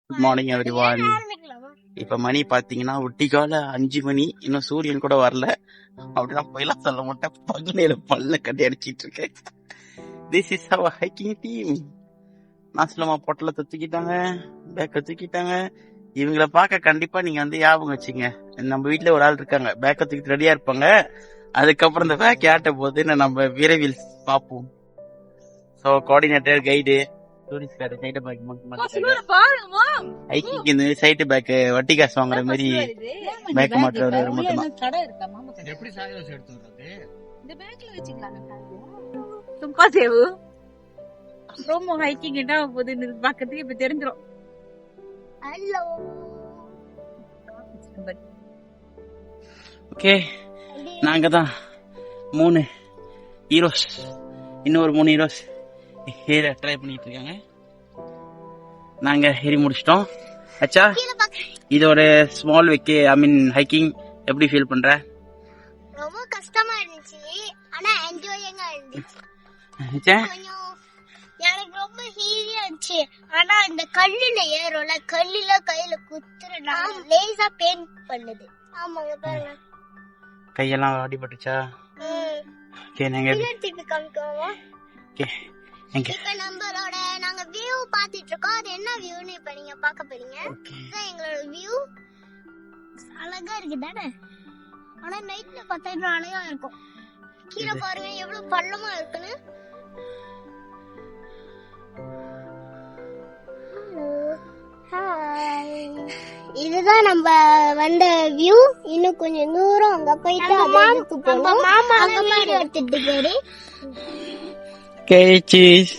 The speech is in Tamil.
Good morning everyone. இப்ப மணி பாத்தீங்கன்னா ஒட்டிக்கால 5 மணி. இன்னும் சூரியன் கூட வரல. அப்படின்னா போயெல்லாம் சொல்ல மாட்டேன். பகலையில பல்ல கட்டி அடிச்சிட்டு இருக்கேன். This is our hiking team. நாசலமா பொட்டல தூக்கிட்டாங்க, பேக்க தூக்கிட்டாங்க. இவங்களை பார்க்க கண்டிப்பா நீங்க வந்து ஞாபகம் வச்சுங்க. நம்ம வீட்டுல ஒரு ஆள் இருக்காங்க, பேக்க தூக்கிட்டு ரெடியா இருப்பாங்க. அதுக்கப்புறம் இந்த பேக் ஏட்ட போதுன்னு நம்ம விரைவில் பார்ப்போம். So coordinator, guide, tourist guide, side hiking இந்த சைடு பேக் வட்டி காசு வாங்குற மாதிரி பேக் மாட்டுறவர் மட்டும் தான். ரொம்ப ஹைக்கிங் என்ன போகுது பாக்கிறதுக்கு இப்ப தெரிஞ்சிடும். ஓகே, நாங்க தான் 3 ஹீரோஸ், இன்னொரு 3 ஹீரோஸ் ஏற ட்ரை பண்ணிட்டு இருக்காங்க. நாங்க ஏறி முடிச்சிட்டோம். அச்சா, இதோட ஸ்மால் வெக்கே ஐ மீன் ஹைக்கிங் எப்படி ஃபீல் பண்ற? ரொம்ப கஷ்டமா இருந்துச்சு, ஆனா என்ஜாயிங்கா இருந்துச்சு. எனக்கு ரொம்ப ஹீலியா இருந்துச்சு. ஆனா இந்த கல்லுல ஏறோல, கல்லுல கையில குத்துறனால லேசா பெயின் பண்ணுது. ஆமாங்க, பாருங்க கையெல்லாம் அடிபட்டுச்சா? ஓகே, நாங்க திருப்பி காமிக்கவா? ஓகே, இப்ப நம்மளோட நாங்க வியூ பாத்துட்டு இருக்கோம். அது என்ன வியூன்னு இப்ப நீங்க பார்க்க போறீங்க. இதான் எங்களோட வியூ. அழகா இருக்கு தானே? ஆனா நைட்ல பார்த்தா இன்னும் அழகா இருக்கும். கீழே பாருங்க எவ்வளவு பள்ளமா இருக்குன்னு. இதுதான் நம்ம வந்த வியூ. இன்னும் கொஞ்சம் தூரம் அங்க போயிட்டு மாமா எடுத்துட்டு போயிரு. Okay, cheese.